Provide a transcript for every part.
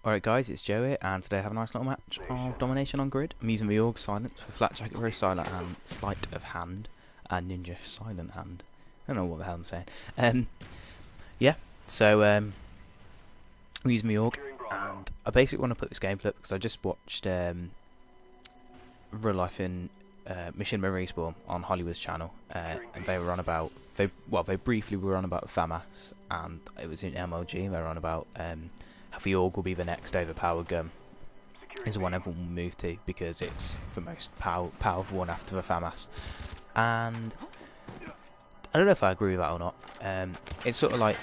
Alright guys, it's Joe here, and today I have a nice little match of domination on grid. I'm using the AUG silence for flat jacket, very silent and sleight of hand, and ninja silent hand. I don't know what the hell I'm saying. Yeah, so I'm using the AUG, and I basically want to put this gameplay up because I just watched Real Life in Mission Respawn on Hollywood's channel, and they were on about, they briefly were on about FAMAS, and it was in MLG, they were on about how the AUG will be the next overpowered gun. Is the one everyone will move to because it's the most powerful one after the FAMAS. And I don't know if I agree with that or not. It's sort of like,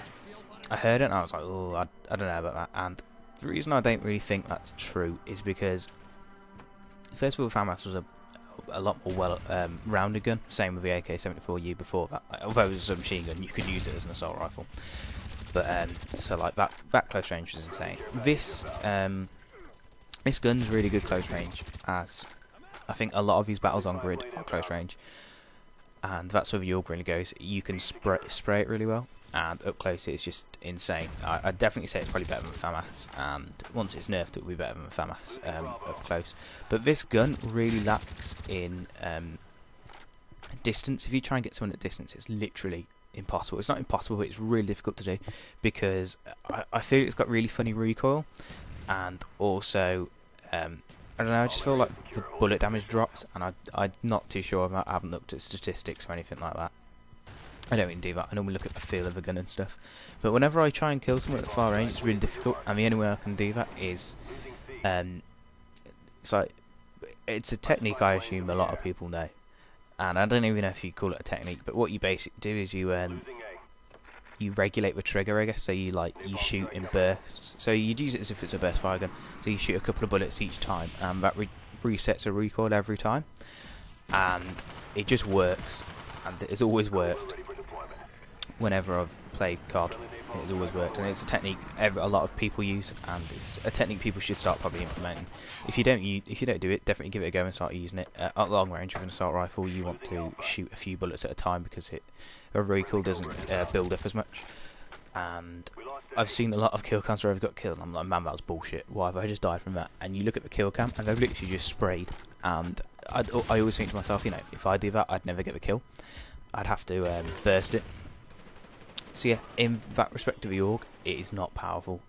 I heard it and I was like, oh, I don't know about that. And the reason I don't really think that's true is because, first of all, FAMAS was a lot more well-rounded gun. Same with the AK-74U before that. Although it was a machine gun, you could use it as an assault rifle. But so like that close range was insane. This gun's really good close range, as I think a lot of these battles on grid are close range, and that's where the AUG really goes. You can spray it really well, and up close it's just insane. I'd definitely say it's probably better than FAMAS, and once it's nerfed it will be better than FAMAS up close. But this gun really lacks in distance. If you try and get someone at distance, it's literally impossible. It's not impossible, but it's really difficult to do because I feel it's got really funny recoil, and also I don't know, I just feel like the bullet damage drops, and I'm not too sure. I haven't looked at statistics or anything like that. I don't even do that. I normally look at the feel of the gun and stuff. But whenever I try and kill someone at far range, it's really difficult, and the only way I can do that is it's a technique I assume a lot of people know. And I don't even know if you call it a technique, but what you basically do is you regulate the trigger, I guess. So you shoot in bursts. So you'd use it as if it's a burst fire gun. So you shoot a couple of bullets each time, and that resets a recoil every time. And it just works, and it's always worked. Whenever I've played COD, it's always worked, and it's a technique a lot of people use, and it's a technique people should start probably implementing. If you don't do it, definitely give it a go and start using it. At long range with an assault rifle, you want to shoot a few bullets at a time because the recoil doesn't build up as much. And I've seen a lot of kill cams where I've got killed, and I'm like, man, that was bullshit. Why have I just died from that? And you look at the kill cam, and they've literally just sprayed. And I always think to myself, you know, if I do that, I'd never get the kill. I'd have to burst it. So yeah, in that respect of the AUG, it is not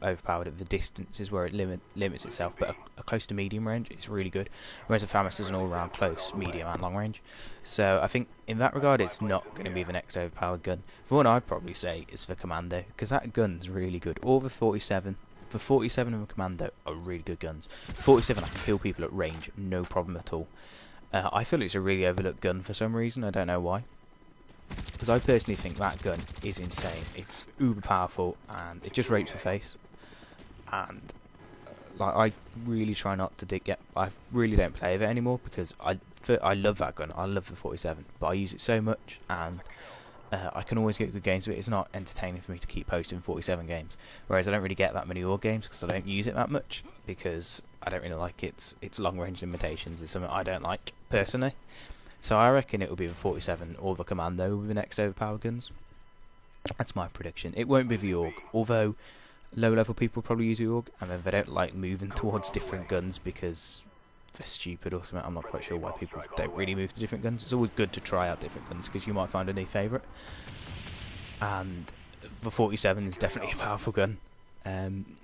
overpowered at the distance is where it limits itself, but a close to medium range, it's really good, whereas the FAMAS is an all-round close, medium and long range. So I think in that regard it's not going to be the next overpowered gun. The one I'd probably say is the Commando, because that gun's really good. Or the 47. The 47 and the Commando are really good guns. 47 I can kill people at range, no problem at all. I feel it's a really overlooked gun for some reason, I don't know why. Because I personally think that gun is insane. It's uber powerful and it just rapes the face. And like, I really try not to I really don't play with it anymore because I love that gun. I love the 47, but I use it so much, and I can always get good games with it. It's not entertaining for me to keep posting 47 games. Whereas I don't really get that many AUG games because I don't use it that much, because I don't really like its long range limitations. It's something I don't like personally. So I reckon it will be the 47 or the Commando with the next overpowered guns. That's my prediction. It won't be the AUG, although low level people probably use the AUG, and then they don't like moving towards different guns because they're stupid or something. I'm not quite sure why people don't really move to different guns. It's always good to try out different guns because you might find a new favourite. And the 47 is definitely a powerful gun.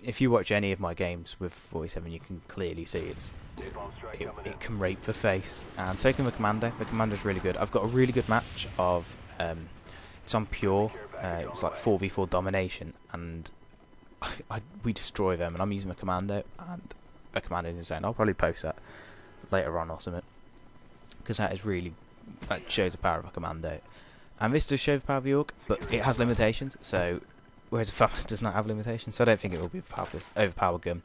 If you watch any of my games with 47, you can clearly see it can rape the face. And so can the Commando. The Commando's really good. I've got a really good match of it's on Pure. It was like 4v4 domination, and we destroy them. And I'm using the Commando, and the Commando is insane. I'll probably post that later on or something, because that shows the power of a Commando. And this does show the power of the AUG, but it has limitations. So whereas the FAMAS does not have limitations, so I don't think it will be an overpowered gun.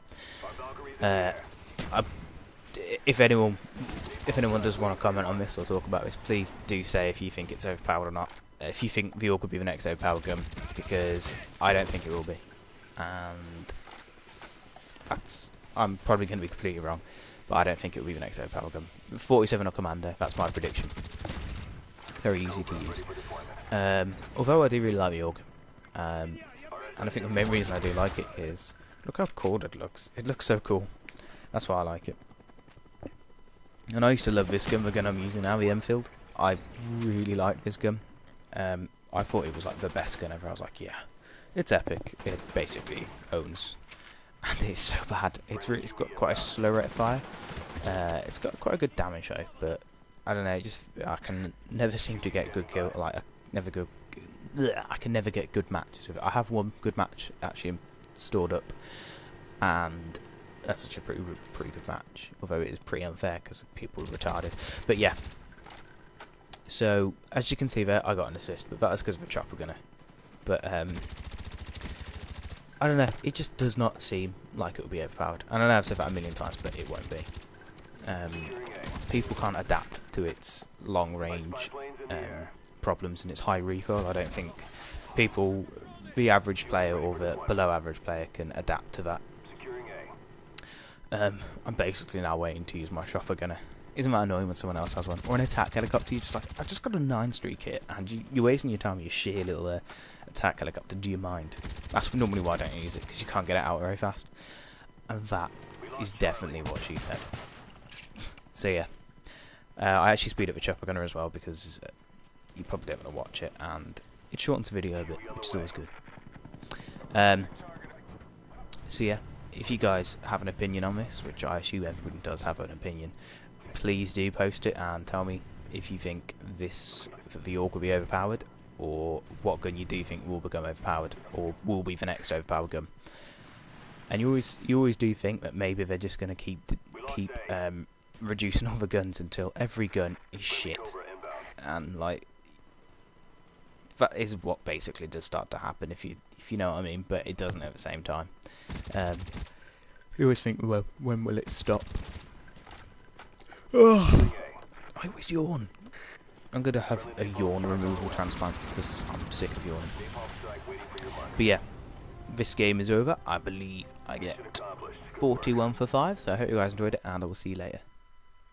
If anyone does want to comment on this or talk about this, please do say if you think it's overpowered or not. If you think the AUG would be the next overpowered gun, because I don't think it will be. And I'm probably going to be completely wrong, but I don't think it will be the next overpowered gun. 47 or Commando, that's my prediction. Very easy to use. Although I do really like the AUG. And I think the main reason I do like it is Look how cool it looks. It looks so cool. That's why I like it. And I used to love this gun, the gun I'm using now, the Enfield. I really like this gun. I thought it was like the best gun ever. I was like, yeah, it's epic. It basically owns. And it's so bad. It's got quite a slow rate of fire. It's got quite a good damage though, but I don't know. I can never seem to get good kill. Like I can never get good matches with it. I have one good match actually stored up, and that's such a pretty good match. Although it is pretty unfair because people were retarded. But yeah. So as you can see there, I got an assist, but that is because of a chopper gunner. But I don't know. It just does not seem like it will be overpowered. And I know I've said that a million times, but it won't be. People can't adapt to its long range problems and its high recoil. I don't think people, the average player or the below average player, can adapt to that. I'm basically now waiting to use my chopper gunner. Isn't that annoying when someone else has one? Or an attack helicopter, you're just like, I just got a 9-streak hit, and you're wasting your time with your sheer little attack helicopter. Do you mind? That's normally why I don't use it, because you can't get it out very fast. And that is definitely what she said. So yeah, I actually speed up the chopper gunner as well, because you probably don't want to watch it, and it shortens the video a bit, which is always good. So yeah, if you guys have an opinion on this, which I assume everybody does have an opinion, please do post it and tell me if you think the AUG will be overpowered, or what gun you do think will become overpowered, or will be the next overpowered gun. And you always do think that maybe they're just going to keep reducing all the guns until every gun is shit, and like that is what basically does start to happen, if you know what I mean. But it doesn't at the same time. You always think, well, when will it stop? Oh, I always yawn. I'm going to have a yawn removal transplant because I'm sick of yawning. But yeah, this game is over. I believe I get 41 for 5, so I hope you guys enjoyed it, and I will see you later.